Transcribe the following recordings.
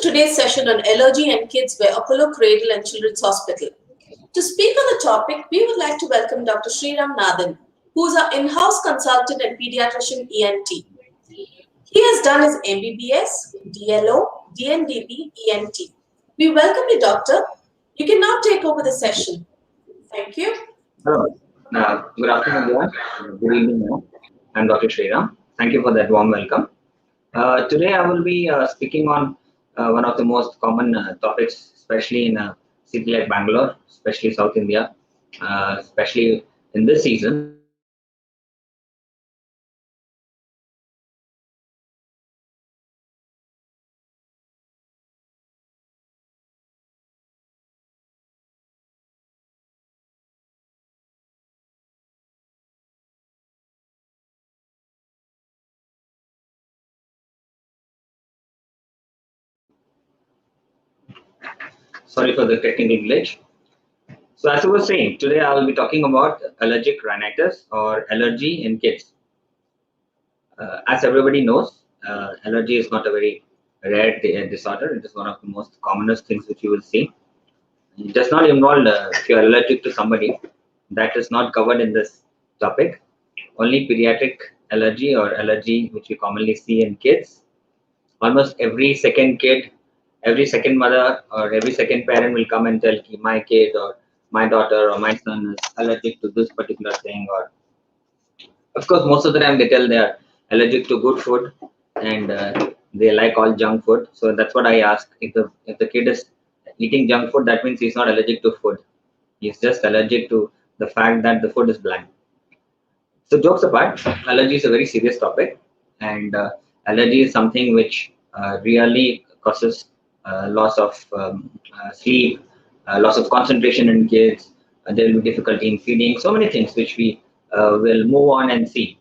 today's session on Allergy and Kids by Apollo Cradle and Children's Hospital. To speak on the topic, we would like to welcome Dr. Sriram Nathan, who is our in-house consultant and pediatrician ENT. He has done his MBBS, DLO, DNDP, ENT. We welcome you, Doctor. You can now take over the session. Thank you. Hello. Good afternoon, everyone. Good evening. I'm Dr. Sriram. Thank you for that warm welcome. Today, I will be speaking on one of the most common topics, especially in a city like Bangalore, especially South India, especially in this season. Sorry for the technical glitch. So as I was saying, today I will be talking about allergic rhinitis or allergy in kids. As everybody knows, allergy is not a very rare disorder. It is one of the most commonest things which you will see. It does not involve if you are allergic to somebody. That is not covered in this topic. Only pediatric allergy or allergy which we commonly see in kids. Almost every second kid, every second mother or every second parent will come and tell my kid or my daughter or my son is allergic to this particular thing. Or of course, most of the time they tell they are allergic to good food and they like all junk food. So that's what I ask. If the kid is eating junk food, that means he's not allergic to food. He's just allergic to the fact that the food is bland. So jokes apart, allergy is a very serious topic, and allergy is something which really causes loss of sleep, loss of concentration in kids. There will be difficulty in feeding. So many things which we will move on and see.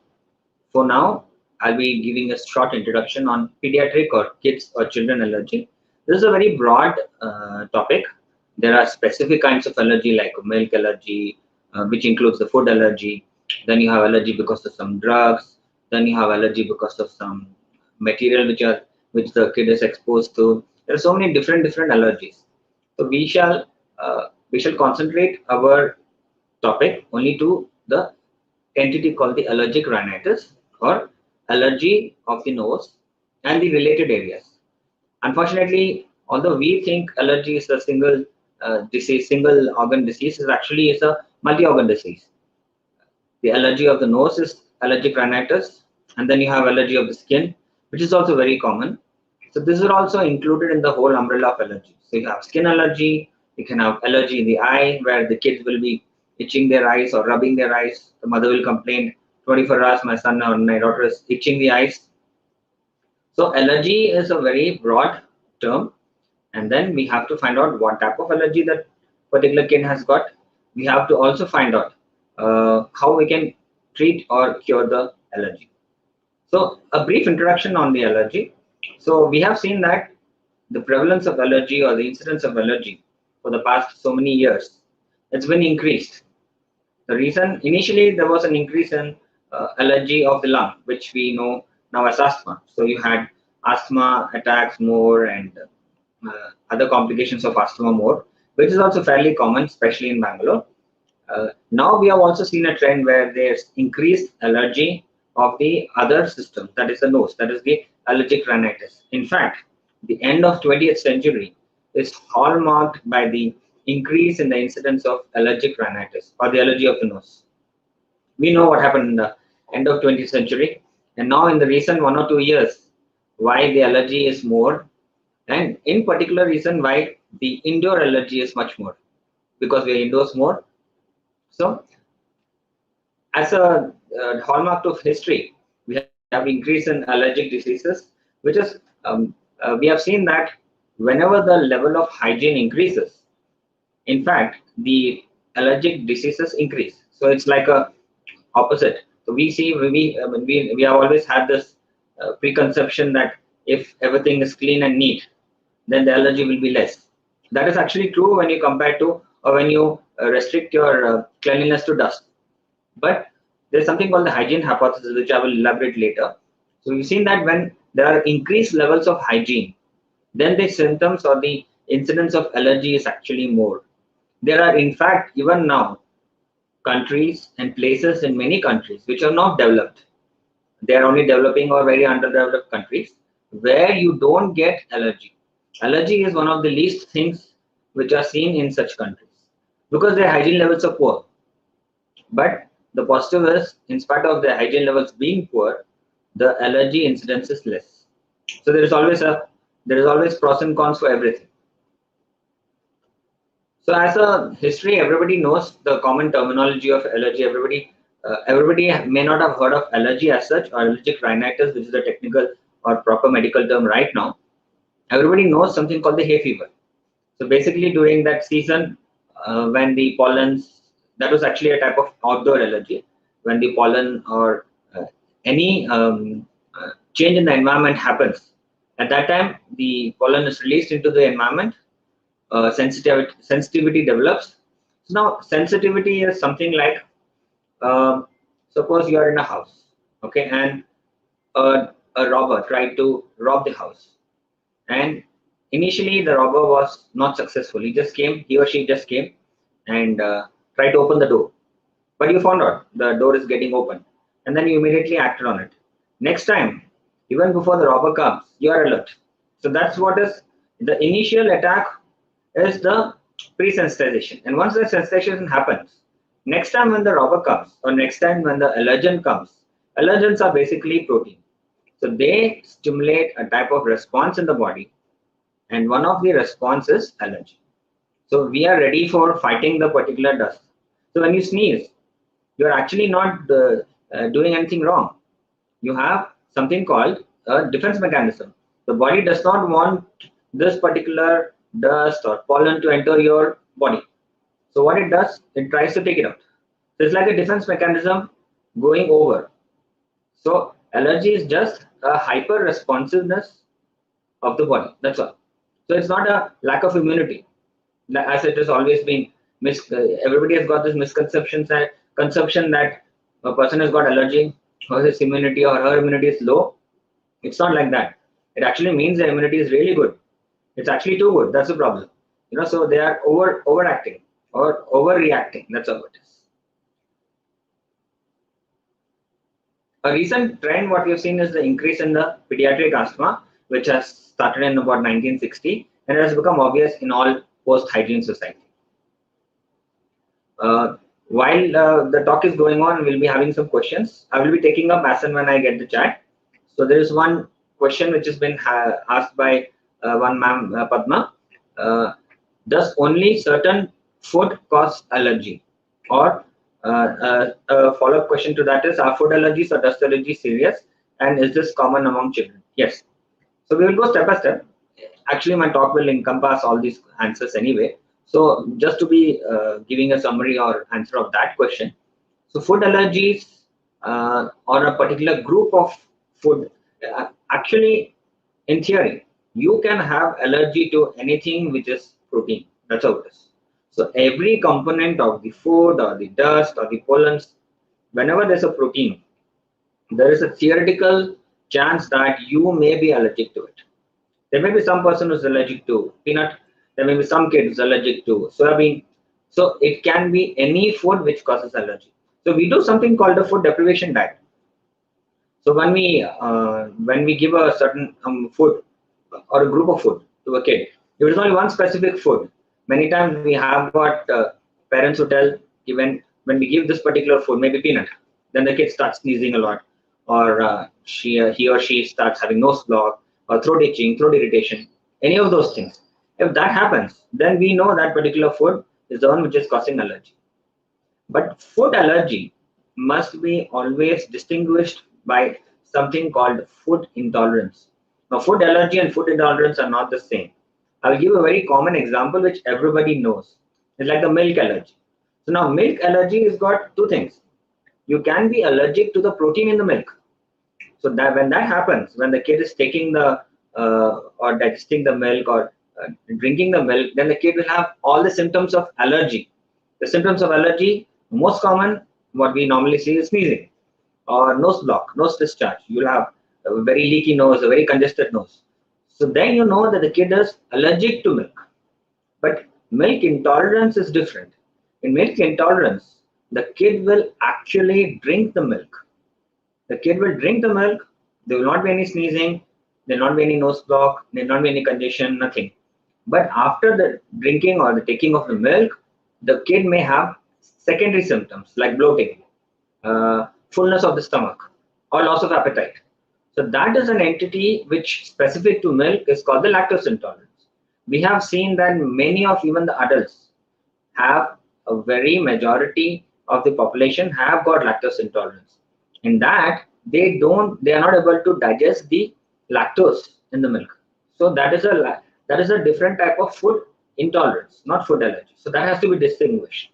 For now, I'll be giving a short introduction on pediatric or kids or children allergy. This is a very broad topic. There are specific kinds of allergy like milk allergy, which includes the food allergy. Then you have allergy because of some drugs. Then you have allergy because of some material which the kid is exposed to. There are so many different allergies. So we shall concentrate our topic only to the entity called the allergic rhinitis or allergy of the nose and the related areas. Unfortunately, although we think allergy is a single disease, single organ disease, is a multi-organ disease. The allergy of the nose is allergic rhinitis, and then you have allergy of the skin, which is also very common. So this is also included in the whole umbrella of allergy. So you have skin allergy, you can have allergy in the eye, where the kids will be itching their eyes or rubbing their eyes. The mother will complain, 24 hours, my son or my daughter is itching the eyes. So allergy is a very broad term, and then we have to find out what type of allergy that particular kid has got. We have to also find out how we can treat or cure the allergy. So a brief introduction on the allergy. So we have seen that the prevalence of allergy or the incidence of allergy for the past so many years, it's been increased. The reason, initially there was an increase in allergy of the lung, which we know now as asthma. So you had asthma attacks more and other complications of asthma more, which is also fairly common, especially in Bangalore. Now we have also seen a trend where there's increased allergy of the other system, that is the nose, that is the allergic rhinitis. In fact, the end of 20th century is hallmarked by the increase in the incidence of allergic rhinitis or the allergy of the nose. We know what happened in the end of 20th century, and now in the recent 1 or 2 years, why the allergy is more, and in particular reason why the indoor allergy is much more, because we are indoors more. So as a hallmark of history, we have increase in allergic diseases, which is we have seen that whenever the level of hygiene increases, in fact, the allergic diseases increase. So it's like a opposite. So we see we have always had this preconception that if everything is clean and neat, then the allergy will be less. That is actually true when you compare to or when you restrict your cleanliness to dust. But there's something called the hygiene hypothesis, which I will elaborate later. So we've seen that when there are increased levels of hygiene, then the symptoms or the incidence of allergy is actually more. There are, in fact, even now, countries and places in many countries which are not developed. They are only developing or very underdeveloped countries where you don't get allergy. Allergy is one of the least things which are seen in such countries because their hygiene levels are poor. But the positive is, in spite of the hygiene levels being poor, the allergy incidence is less. So there is always pros and cons for everything. So as a history, everybody knows the common terminology of allergy. Everybody may not have heard of allergy as such, or allergic rhinitis, which is a technical or proper medical term right now. Everybody knows something called the hay fever. So basically, during that season, when the pollens, that was actually a type of outdoor allergy, when the pollen or any change in the environment happens. At that time, the pollen is released into the environment, sensitivity develops. So now sensitivity is something like, suppose you are in a house, okay, and a robber tried to rob the house, and initially the robber was not successful. He or she just came and tried to open the door, but you found out the door is getting open, and then you immediately acted on it. Next time, even before the robber comes, you are alert. So that's what is the initial attack, is the pre-sensitization. And once the sensitization happens, next time when the robber comes, or next time when the allergen comes, allergens are basically protein. So they stimulate a type of response in the body, and one of the responses is allergy. So we are ready for fighting the particular dust. So when you sneeze, you are actually not doing anything wrong. You have something called a defense mechanism. The body does not want this particular dust or pollen to enter your body. So what it does, it tries to take it out. So it's like a defense mechanism going over. So allergy is just a hyper responsiveness of the body. That's all. So it's not a lack of immunity, as it has always been. Everybody has got this misconception that a person has got allergy or his immunity or her immunity is low. It's not like that. It actually means the immunity is really good. It's actually too good. That's the problem. So they are overacting or overreacting. That's all it is. A recent trend, what we've seen, is the increase in the pediatric asthma, which has started in about 1960, and it has become obvious in all post-hygiene society. While the talk is going on, we'll be having some questions. I will be taking up as and when I get the chat. So there is one question which has been asked by one ma'am, Padma. Does only certain food cause allergy? Or a follow-up question to that is, are food allergies or dust allergies serious? And is this common among children? Yes. So we will go step by step. Actually, my talk will encompass all these answers anyway. So just to be giving a summary or answer of that question. So food allergies or a particular group of food, actually, in theory, you can have allergy to anything which is protein. That's how it is. So every component of the food or the dust or the pollens, whenever there's a protein, there is a theoretical chance that you may be allergic to it. There may be some person who's allergic to peanut. There may be some kid who's allergic to soybean. So it can be any food which causes allergy. So we do something called a food deprivation diet. So when we give a certain food or a group of food to a kid, if it's only one specific food, many times we have got parents who tell, even when we give this particular food, maybe peanut, then the kid starts sneezing a lot, or he or she starts having nose block or throat itching, throat irritation, any of those things. If that happens, then we know that particular food is the one which is causing allergy. But food allergy must be always distinguished by something called food intolerance. Now, food allergy and food intolerance are not the same. I will give a very common example which everybody knows. It's like the milk allergy. So now milk allergy has got two things. You can be allergic to the protein in the milk. So that when that happens, when the kid is taking the or digesting the milk or drinking the milk, then the kid will have all the symptoms of allergy. The symptoms of allergy, most common, what we normally see is sneezing or nose block, nose discharge. You'll have a very leaky nose, a very congested nose. So then you know that the kid is allergic to milk. But milk intolerance is different. In milk intolerance, the kid will actually drink the milk. The kid will drink the milk. There will not be any sneezing. There will not be any nose block. There will not be any congestion, nothing. But after the drinking or the taking of the milk, the kid may have secondary symptoms like bloating, fullness of the stomach, or loss of appetite. So that is an entity which specific to milk is called the lactose intolerance. We have seen that many of even the adults have a very majority of the population have got lactose intolerance. In that they are not able to digest the lactose in the milk. So that is a different type of food intolerance, not food allergy. So that has to be distinguished.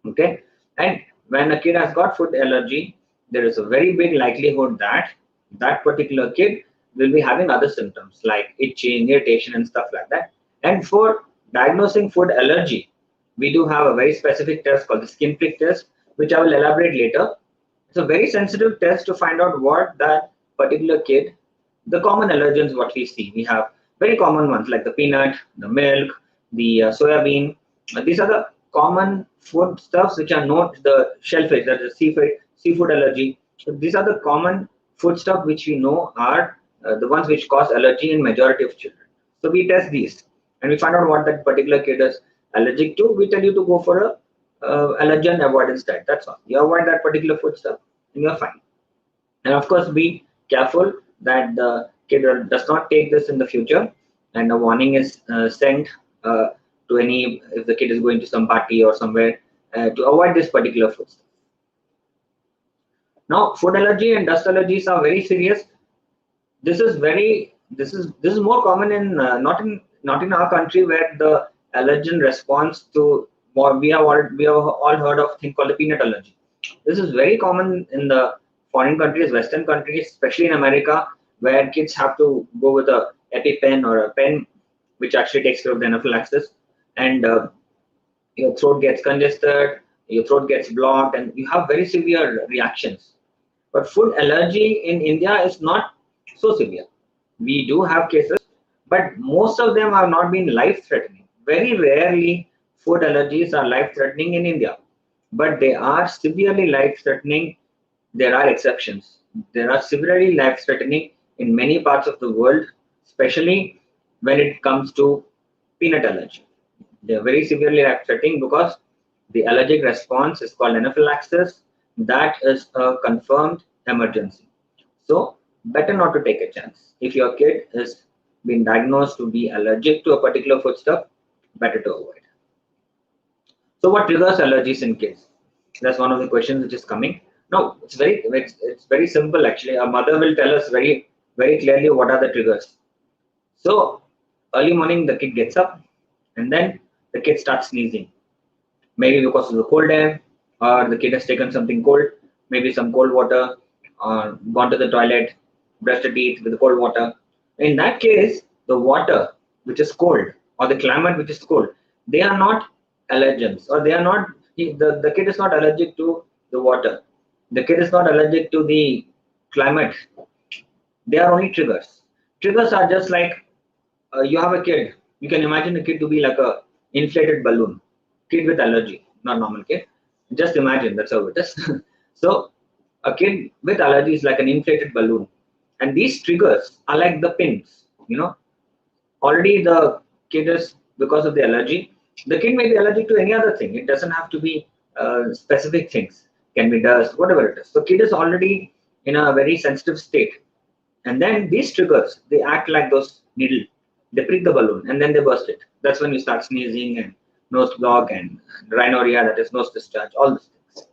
Okay, and when a kid has got food allergy, there is a very big likelihood that that particular kid will be having other symptoms like itching, irritation, and stuff like that. And for diagnosing food allergy, we do have a very specific test called the skin prick test, which I will elaborate later. It's a very sensitive test to find out what that particular kid, the common allergens what we see. We have very common ones like the peanut, the milk, the soya bean. These are the common food stuffs which are not the shellfish, that is seafood allergy. So these are the common food stuff which we know are the ones which cause allergy in majority of children. So we test these and we find out what that particular kid is allergic to. We tell you to go for a allergen avoidance diet. That's all. You avoid that particular food stuff and you're fine. And of course, be careful that the kid does not take this in the future, and a warning is sent to any if the kid is going to some party or somewhere to avoid this particular food stuff. Now, food allergy and dust allergies are very serious. This is more common in not in our country where the allergen response to more we have all heard of thing called the peanut allergy. This is very common in the foreign countries, Western countries, especially in America, where kids have to go with a EpiPen or a pen, which actually takes care of the anaphylaxis, and your throat gets congested, your throat gets blocked, and you have very severe reactions. But food allergy in India is not so severe. We do have cases, but most of them have not been life-threatening. Very rarely, food allergies are life-threatening in India, but they are severely life-threatening. There are exceptions. There are severely life-threatening in many parts of the world, especially when it comes to peanut allergy. They are very severely life-threatening because the allergic response is called anaphylaxis. That is a confirmed emergency. So better not to take a chance. If your kid has been diagnosed to be allergic to a particular foodstuff, better to avoid. So what triggers allergies in kids? That's one of the questions which is coming. No, it's very simple actually. A mother will tell us very clearly what are the triggers. So early morning the kid gets up and then the kid starts sneezing. Maybe because of the cold air, or the kid has taken something cold, maybe some cold water, or gone to the toilet, brushed the teeth with the cold water. In that case, the water which is cold or the climate which is cold, they are not allergens, or they are not. The kid is not allergic to the water. The kid is not allergic to the climate. They are only triggers. Triggers are just like you have a kid. You can imagine a kid to be like a inflated balloon. Kid with allergy, not normal kid. Just imagine that's how it is. So a kid with allergy is like an inflated balloon, and these triggers are like the pins. Already the kid is, because of the allergy. The kid may be allergic to any other thing. It doesn't have to be specific things. Can be dust, whatever it is. So kid is already in a very sensitive state, and then these triggers, they act like those needle. They prick the balloon and then they burst it. That's when you start sneezing and nose block and rhinorrhea, that is nose discharge, all these things.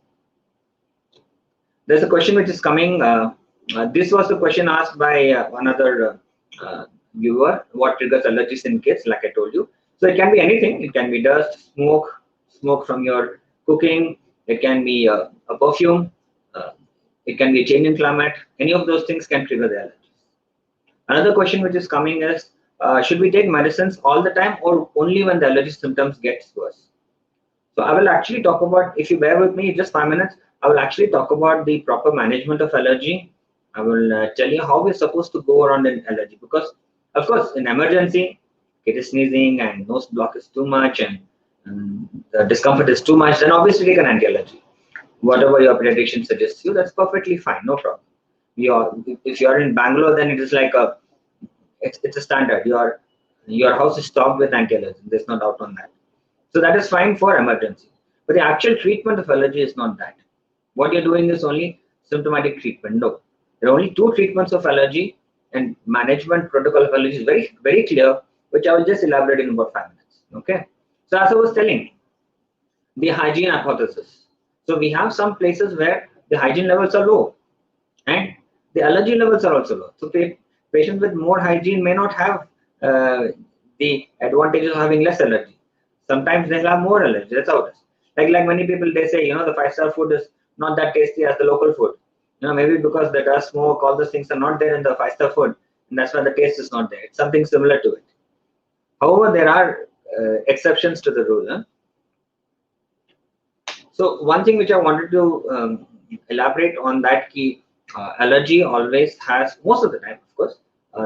There's a question which is coming. This was the question asked by another viewer. What triggers allergies in kids? Like I told you. So it can be anything. It can be dust, smoke from your cooking. It can be a perfume. It can be a change in climate. Any of those things can trigger the allergies. Another question which is coming is, should we take medicines all the time or only when the allergy symptoms gets worse? So I will actually talk about, if you bear with me just 5 minutes, I will actually talk about the proper management of allergy. I will tell you how we're supposed to go around an allergy, because Of course, in emergency, kid is sneezing and nose block is too much and the discomfort is too much, then obviously take an anti-allergy. Whatever your pediatrician suggests you, that's perfectly fine, no problem. If you're in Bangalore, then it is like it's a standard. Your house is stocked with anti-allergens. There's no doubt on that. So that is fine for emergency. But the actual treatment of allergy is not that. What you're doing is only symptomatic treatment. No, there are only two treatments of allergy, and management protocol of allergy is very, very clear, which I will just elaborate in about 5 minutes. Okay. So as I was telling, the hygiene hypothesis. So we have some places where the hygiene levels are low, and the allergy levels are also low. So patients with more hygiene may not have the advantages of having less allergy. Sometimes they'll have more allergy. That's how it is. Like many people, they say, the 5-star food is not that tasty as the local food. Maybe because the dust, smoke, all those things are not there in the 5-star food, and that's why the taste is not there. It's something similar to it. However, there are exceptions to the rule. Huh? So one thing which I wanted to elaborate on that key, allergy always has, most of the time, of course,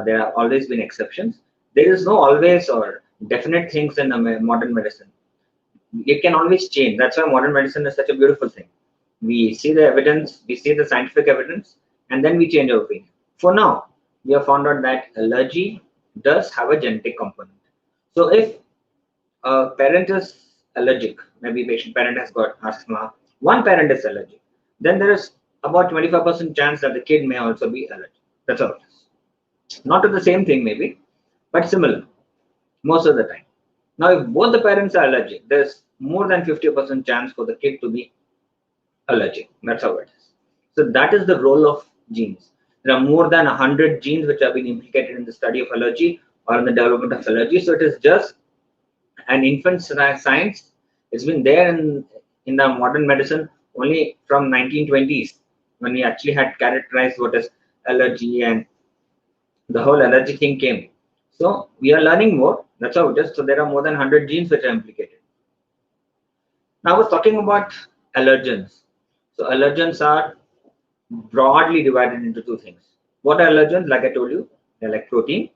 there have always been exceptions. There is no always or definite things in modern medicine. It can always change. That's why modern medicine is such a beautiful thing. We see the evidence, we see the scientific evidence, and then we change our opinion. For now, we have found out that allergy does have a genetic component. So if a parent is allergic, maybe parent has got asthma, one parent is allergic, then there is about 25% chance that the kid may also be allergic. That's all it is. Not to the same thing maybe, but similar most of the time. Now, if both the parents are allergic, there's more than 50% chance for the kid to be allergic. That's how it is. So that is the role of genes. There are more than 100 genes which have been implicated in the study of allergy or in the development of allergy. So it is just an infant science. It's been there in the modern medicine only from 1920s, when we actually had characterized what is allergy and the whole allergy thing came. So we are learning more. That's how it is. So there are more than 100 genes which are implicated. Now I was talking about allergens. So allergens are broadly divided into two things. What are allergens? Like I told you, they're like protein.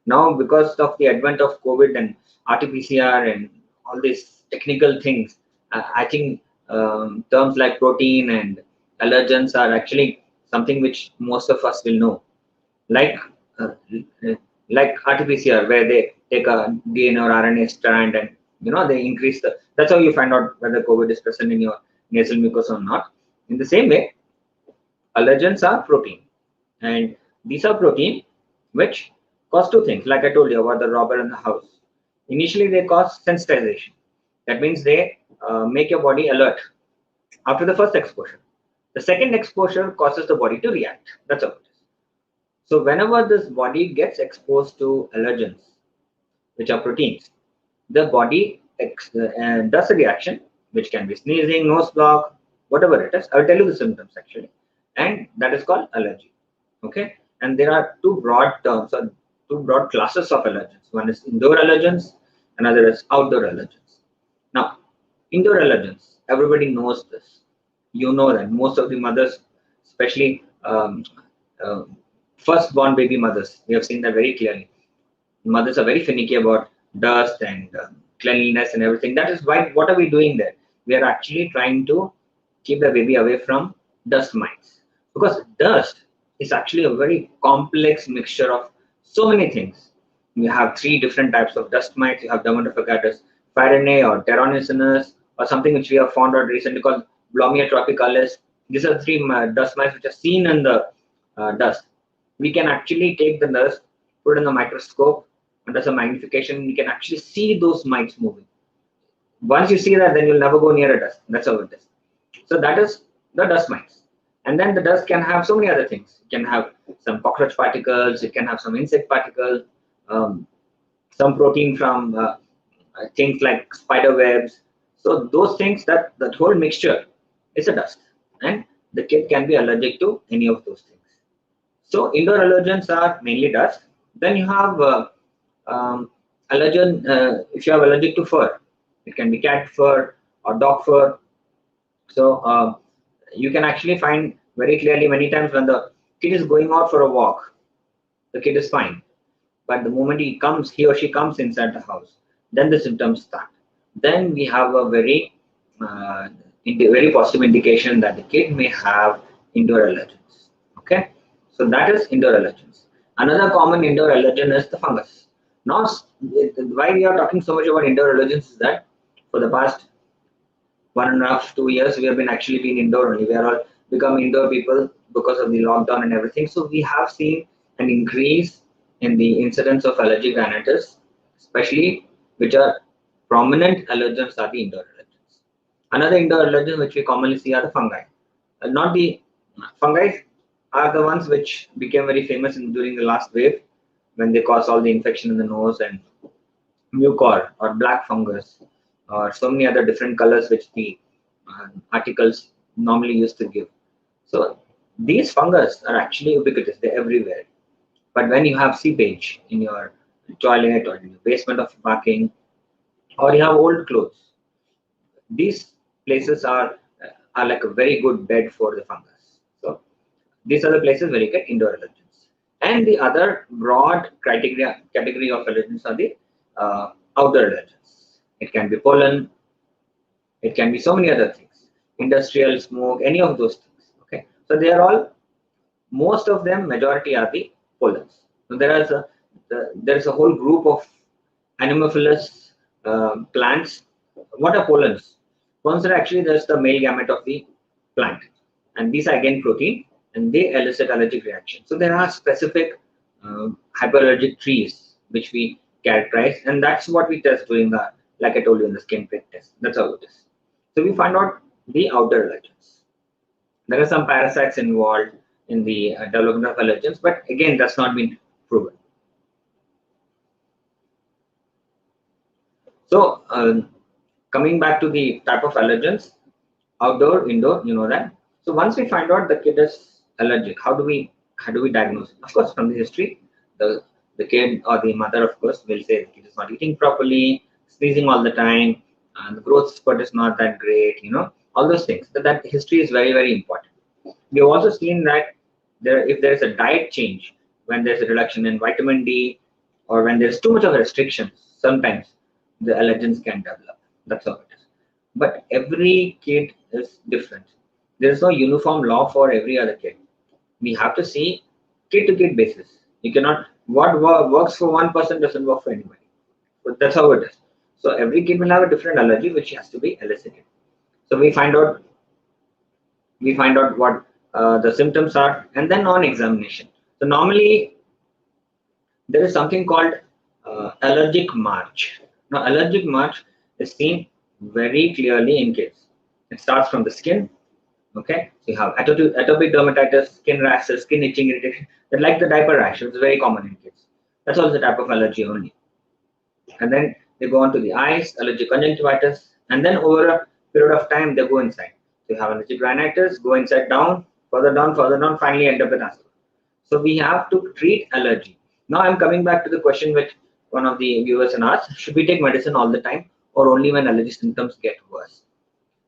Now, because of the advent of COVID and RT-PCR and all these technical things, I think terms like protein and allergens are actually something which most of us will know. Like RT-PCR, where they take a DNA or RNA strand and they increase that's how you find out whether COVID is present in your nasal mucosa or not. In the same way, allergens are protein, and these are protein which cause two things. Like I told you about the robber in the house. Initially, they cause sensitization. That means they make your body alert after the first exposure. The second exposure causes the body to react. That's how it is. So whenever this body gets exposed to allergens, which are proteins, the body does a reaction, which can be sneezing, nose block, whatever it is. I'll tell you the symptoms actually, and that is called allergy. Okay, and there are two broad terms or two broad classes of allergens. One is indoor allergens, another is outdoor allergens. Now, indoor allergens, everybody knows this. You know that most of the mothers, especially first-born baby mothers, we have seen that very clearly. Mothers are very finicky about dust and cleanliness and everything. That is why, what are we doing there? We are actually trying to keep the baby away from dust mites, because dust is actually a very complex mixture of so many things. You have three different types of dust mites. You have Dermatophagatus farinae or Terronicinus, or something which we have found out recently called Blomia tropicalis. These are three dust mites which are seen in the dust. We can actually take the dust, put it in the microscope, under some magnification, we can actually see those mites moving. Once you see that, then you'll never go near a dust. That's how it is. So that is the dust mites. And then the dust can have so many other things. It can have some cockroach particles, it can have some insect particles, some protein from things like spider webs. So those things, that whole mixture is a dust. And the kid can be allergic to any of those things. So indoor allergens are mainly dust. Then you have allergen, if you have allergic to fur, it can be cat fur or dog fur. So you can actually find very clearly many times when the kid is going out for a walk, the kid is fine. but the moment he or she comes inside the house, then the symptoms start. Then we have a uh, very positive indication that the kid may have indoor allergens. Okay, so that is indoor allergens. Another common indoor allergen is the fungus. Now, why we are talking so much about indoor allergens is that for the past 1.5, 2 years, we have been actually been indoor only. We are all become indoor people because of the lockdown and everything. So we have seen an increase in the incidence of allergic rhinitis, especially which are prominent allergens are the indoor allergens. Another indoor allergen which we commonly see are the fungi. Not the fungi are the ones which became very famous during the last wave when they caused all the infection in the nose and mucor or black fungus or so many other different colors which the articles normally used to give. So these fungus are actually ubiquitous, they're everywhere. But when you have seepage in your toilet or in the basement of parking, or you have old clothes, these places are like a very good bed for the fungus. So these are the places where you get indoor allergens. And the other broad category of allergens are the outdoor allergens. It can be pollen, it can be so many other things, industrial smoke, any of those things. Okay, so they are all, most of them, majority are the pollens. So there is a whole group of anemophilous plants. What are pollens? Pollens are actually just the male gamete of the plant, and these are again protein, and they elicit allergic reaction. So there are specific hyperallergic trees which we characterize, and that's what we test during the, like I told you, in the skin prick test. That's how it is. So we find out the outer allergens. There are some parasites involved in the development of allergens, but again, that's not been proven. So, coming back to the type of allergens, outdoor, indoor, you know that. So once we find out the kid is allergic, how do we diagnose it? Of course, from the history, the kid or the mother, of course, will say the kid is not eating properly, sneezing all the time, and the growth spurt is not that great, all those things. That history is very, very important. We have also seen that if there is a diet change, when there's a reduction in vitamin D, or when there's too much of a restriction, sometimes the allergens can develop. That's how it is. But every kid is different. There is no uniform law for every other kid. We have to see kid to kid basis. You cannot, what works for one person doesn't work for anybody. But that's how it is. So every kid will have a different allergy which has to be elicited. So we find out what the symptoms are, and then on examination. So normally there is something called allergic march. Now allergic march is seen very clearly in kids. It starts from the skin. Okay, so you have atopic dermatitis, skin rashes, skin itching, irritation. They like the diaper rash. It's very common in kids. That's also the type of allergy only. And then they go on to the eyes, allergic conjunctivitis, and then over a period of time they go inside. So you have allergic rhinitis, go inside, down, further down, finally end up with asthma. So we have to treat allergy. Now I'm coming back to the question which one of the viewers asked: should we take medicine all the time, or only when allergy symptoms get worse?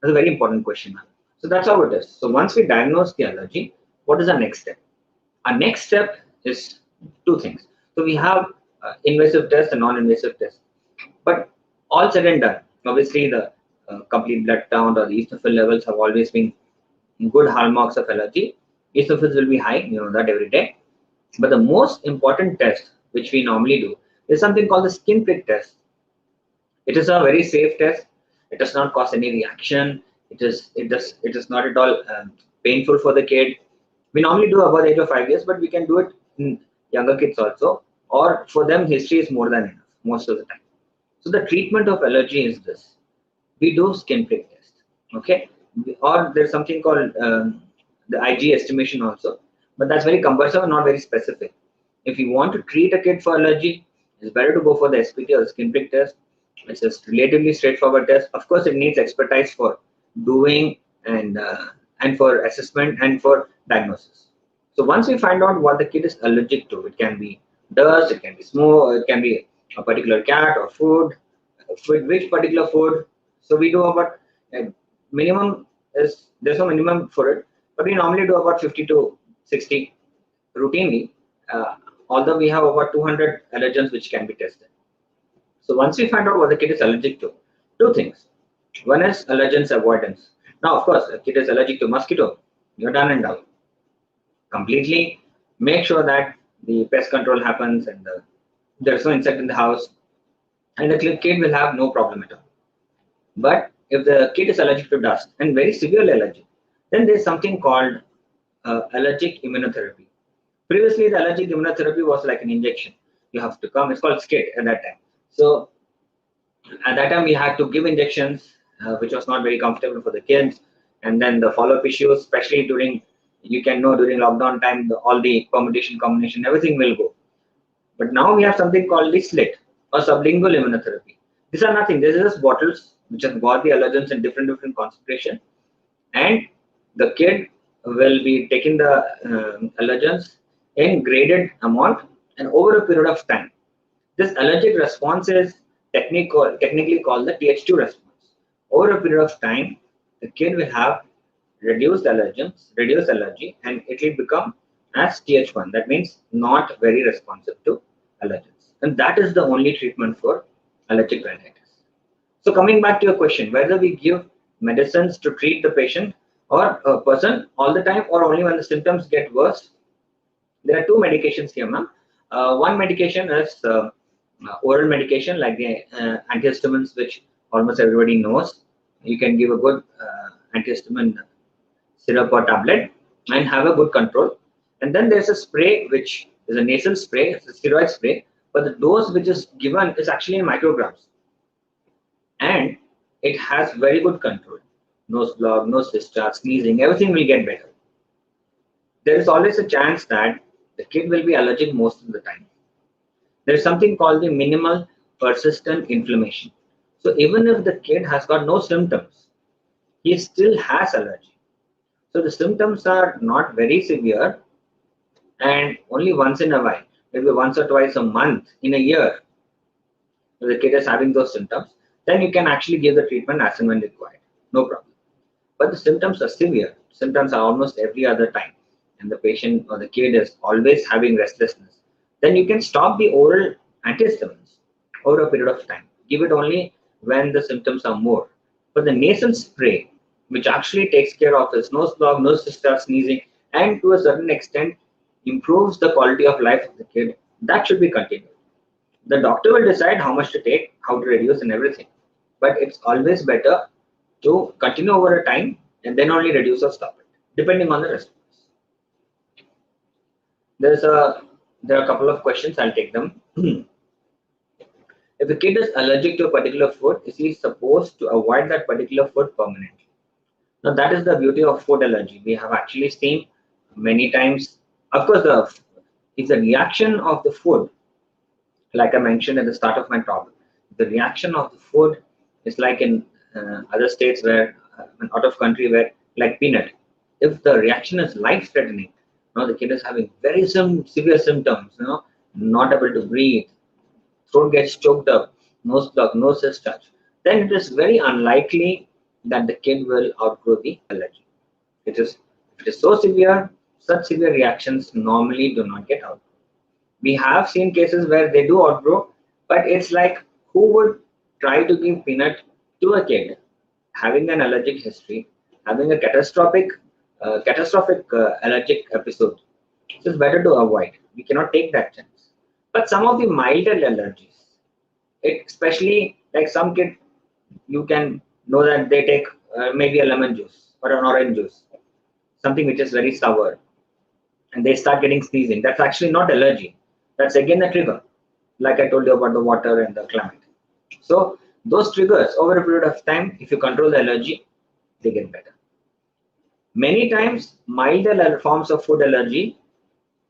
That's a very important question. So that's how it is. So once we diagnose the allergy, what is our next step? Our next step is two things. So we have invasive tests and non-invasive tests. But all said and done, obviously the complete blood count or the eosinophil levels have always been good hallmarks of allergy. Eosinophils will be high, you know that every day. But the most important test which we normally do is something called the skin prick test. It is a very safe test. It does not cause any reaction. It is not at all painful for the kid. We normally do above the age of 5 years, but we can do it in younger kids also. Or for them, history is more than enough most of the time. So the treatment of allergy is this: we do skin prick test, okay? Or there's something called the IG estimation also, but that's very cumbersome and not very specific. If you want to treat a kid for allergy, it's better to go for the SPT or the skin prick test. It's a relatively straightforward test. Of course, it needs expertise for doing and for assessment and for diagnosis. So once we find out what the kid is allergic to, it can be dust, it can be smoke, it can be a particular cat or food, which particular food. So we do about minimum is there's no minimum for it, but we normally do about 50 to 60 routinely. although we have about 200 allergens which can be tested. So once we find out what the kid is allergic to, two things. One is allergens avoidance. Now, of course, a kid is allergic to mosquito, you're done and done. Completely make sure that the pest control happens and there's no insect in the house, and the kid will have no problem at all. But if the kid is allergic to dust and very severe allergy, then there's something called allergic immunotherapy. Previously, the allergic immunotherapy was like an injection. You have to come, it's called SCIT at that time. So at that time, we had to give injections, which was not very comfortable for the kids. And then the follow-up issues, especially during, you can know during lockdown time, all the permutation, combination, everything will go. But now we have something called the SLIT or sublingual immunotherapy. These are nothing. These are just bottles which have got the allergens in different concentration, and the kid will be taking the allergens in graded amount and over a period of time. This allergic response is technically called the Th2 response. Over a period of time, the kid will have reduced allergy, and it will become as Th1. That means not very responsive to allergens. And that is the only treatment for allergic rhinitis. So coming back to your question, whether we give medicines to treat the patient or a person all the time or only when the symptoms get worse, there are two medications here, ma'am. One medication is oral medication like the antihistamines, which almost everybody knows. You can give a good antihistamine syrup or tablet and have a good control. And then there's a spray, which is a nasal spray, it's a steroid spray, but the dose which is given is actually in micrograms. And it has very good control. Nose block, nose discharge, sneezing, everything will get better. There is always a chance that the kid will be allergic most of the time. There is something called the minimal persistent inflammation. So even if the kid has got no symptoms, he still has allergy. So the symptoms are not very severe, and only once in a while, maybe once or twice a month in a year, if the kid is having those symptoms, then you can actually give the treatment as and when required, no problem. But the symptoms are severe. Symptoms are almost every other time, and the patient or the kid is always having restlessness. Then you can stop the oral antihistamines over a period of time. Give it only when the symptoms are more. But the nasal spray, which actually takes care of his nose block, nose discharge, sneezing, and to a certain extent improves the quality of life of the kid, that should be continued. The doctor will decide how much to take, how to reduce, and everything. But it's always better to continue over a time and then only reduce or stop it, depending on the response. There are a couple of questions, I'll take them. If the kid is allergic to a particular food, is he supposed to avoid that particular food permanently? Now that is the beauty of food allergy. We have actually seen many times, of course, if the reaction of the food, like I mentioned at the start of my talk, the reaction of the food is like in other states where, out of country where, like peanut, if the reaction is life-threatening, the kid is having very severe symptoms, not able to breathe, throat gets choked up, nose block, nose discharge, then it is very unlikely that the kid will outgrow the allergy. If it is so severe, such severe reactions normally do not get outgrown. We have seen cases where they do outgrow, but it's like, who would try to give peanut to a kid having an allergic history, having a catastrophic allergic episode? So it's better to avoid. We cannot take that chance. But some of the milder allergies, especially like some kid, you can know that they take maybe a lemon juice or an orange juice, something which is very sour, and they start getting sneezing. That's actually not allergy. That's again a trigger, like I told you about the water and the climate. So those triggers over a period of time, if you control the allergy, they get better. Many times, milder forms of food allergy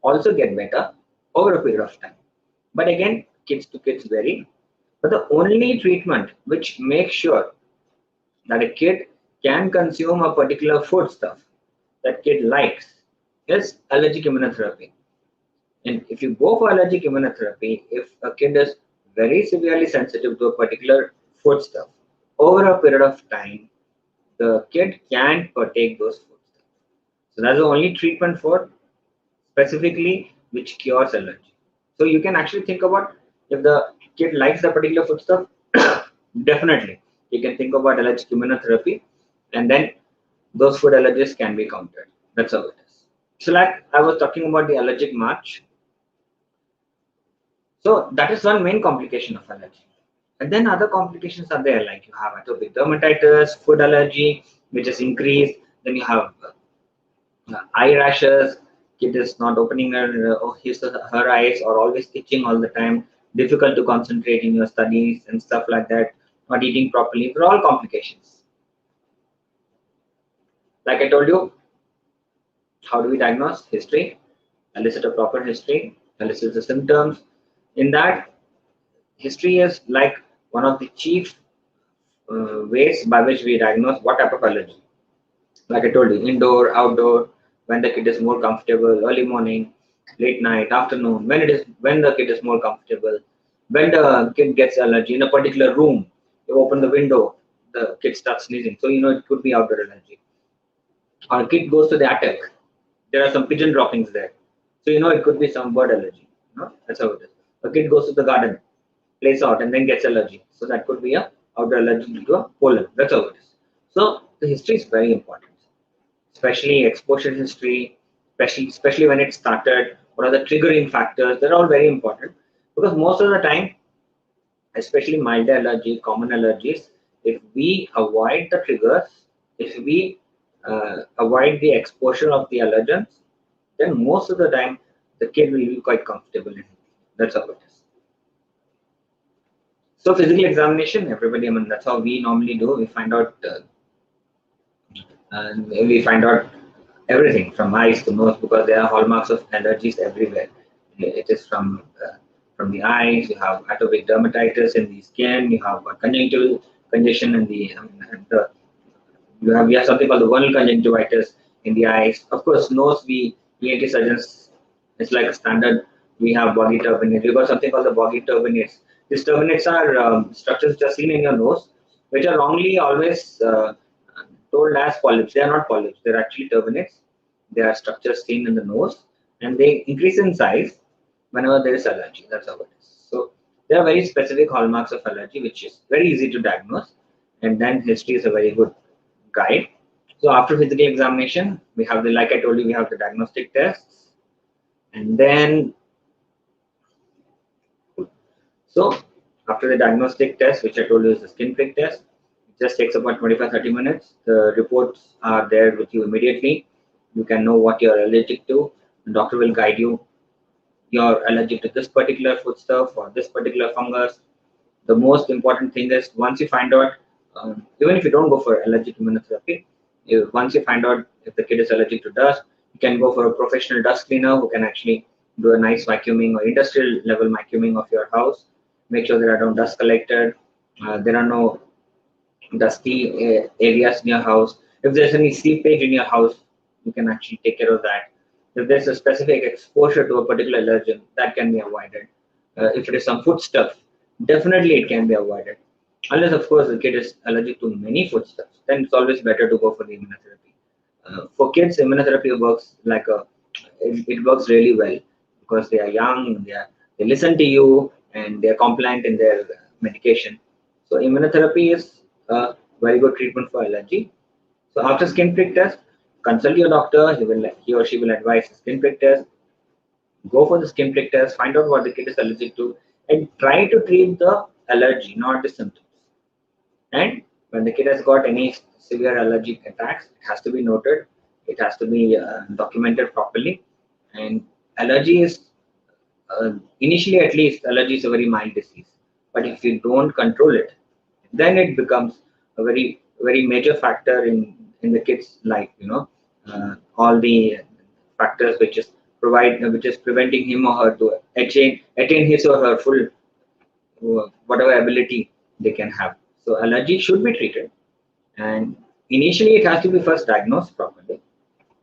also get better over a period of time. But again, kids to kids vary. But the only treatment which makes sure that a kid can consume a particular foodstuff that kid likes is allergic immunotherapy. And if you go for allergic immunotherapy, if a kid is very severely sensitive to a particular foodstuff, over a period of time, the kid can partake those foodstuffs. So that's the only treatment for specifically which cures allergy. So you can actually think about if the kid likes the particular foodstuff, definitely you can think about allergic immunotherapy, and then those food allergies can be countered. That's how it is. So like I was talking about the allergic march. So that is one main complication of allergy. And then other complications are there, like you have atopic dermatitis, food allergy, which is increased. Then you have eye rashes. Kid is not opening her eyes, or always itching all the time. Difficult to concentrate in your studies and stuff like that. Not eating properly. They're all complications. Like I told you, how do we diagnose? History. Elicit a proper history. Elicit the symptoms. In that, history is like one of the chief ways by which we diagnose what type of allergy. Like I told you, indoor, outdoor, when the kid is more comfortable, early morning, late night, afternoon, when the kid is more comfortable, when the kid gets allergy in a particular room, you open the window, the kid starts sneezing. So you know it could be outdoor allergy. Or a kid goes to the attic, there are some pigeon droppings there. So you know it could be some bird allergy. That's how it is. A kid goes to the garden, plays out, and then gets allergy. So that could be a outdoor allergy due to a pollen. That's how it is. So the history is very important, especially exposure history, especially when it started. What are the triggering factors? They're all very important because most of the time, especially mild allergy, common allergies, if we avoid the triggers, if we avoid the exposure of the allergens, then most of the time the kid will be quite comfortable in it. That's how it is. So physical examination, everybody, I mean, that's how we normally do. We find out, and we find out everything from eyes to nose because there are hallmarks of allergies everywhere. It is from the eyes. You have atopic dermatitis in the skin. You have a conjunctival congestion in we have something called the vernal conjunctivitis in the eyes. Of course, nose. We ENT surgeons, it's like a standard. We have boggy turbinates. We've got something called the boggy turbinates. These turbinates are structures which are seen in your nose, which are wrongly always told as polyps. They are not polyps. They're actually turbinates. They are structures seen in the nose, and they increase in size whenever there is allergy. That's how it is. So there are very specific hallmarks of allergy, which is very easy to diagnose, and then history is a very good guide. So after physical examination, we have like I told you, we have the diagnostic tests, and then so after the diagnostic test, which I told you is the skin prick test, it just takes about 25-30 minutes. The reports are there with you immediately. You can know what you're allergic to. The doctor will guide you. You're allergic to this particular foodstuff or this particular fungus. The most important thing is once you find out, even if you don't go for allergic immunotherapy, once you find out if the kid is allergic to dust, you can go for a professional dust cleaner who can actually do a nice vacuuming or industrial level vacuuming of your house. Make sure there are no dust collected. There are no dusty areas in your house. If there's any seepage in your house, you can actually take care of that. If there's a specific exposure to a particular allergen, that can be avoided. If it is some food stuff, definitely it can be avoided. Unless, of course, the kid is allergic to many foodstuffs, then it's always better to go for the immunotherapy. For kids, immunotherapy works it works really well because they are young, they listen to you, and they are compliant in their medication. So immunotherapy is a very good treatment for allergy. So after skin prick test, consult your doctor. He or she will advise the skin prick test. Go for the skin prick test. Find out what the kid is allergic to, and try to treat the allergy, not the symptoms. And when the kid has got any severe allergic attacks, it has to be noted. It has to be documented properly. And allergy is initially, at least, allergy is a very mild disease. But if you don't control it, then it becomes a very major factor in the kid's life. All the factors which is preventing him or her to attain his or her full whatever ability they can have. So allergy should be treated, and initially it has to be first diagnosed properly,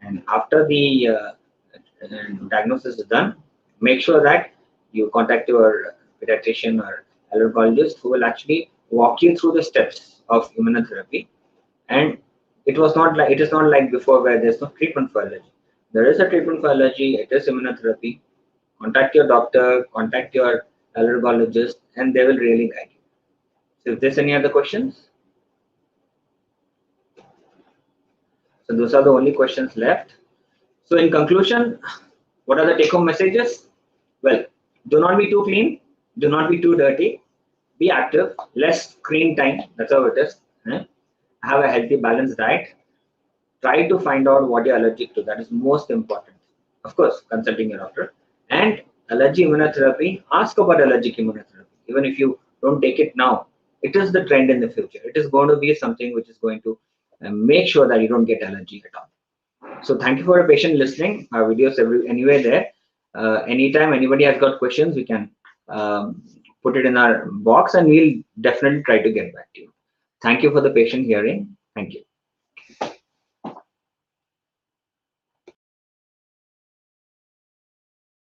and after the diagnosis is done, make sure that you contact your pediatrician or allergologist who will actually walk you through the steps of immunotherapy. And it is not like before where there's no treatment for allergy. There is a treatment for allergy. It is immunotherapy. contact your doctor, contact your allergologist, and they will really guide you. So if there's any other questions? So those are the only questions left. So in conclusion, what are the take-home messages? Well, do not be too clean, do not be too dirty, be active, less screen time, that's how it is. Have a healthy, balanced diet. Try to find out what you're allergic to, that is most important. Of course, consulting your doctor. And allergy immunotherapy, ask about allergic immunotherapy. Even if you don't take it now, it is the trend in the future. It is going to be something which is going to make sure that you don't get allergy at all. So thank you for your patient listening. Our videos anyway there. Anytime anybody has got questions, we can put it in our box and we'll definitely try to get back to you. Thank you for the patient hearing. Thank you.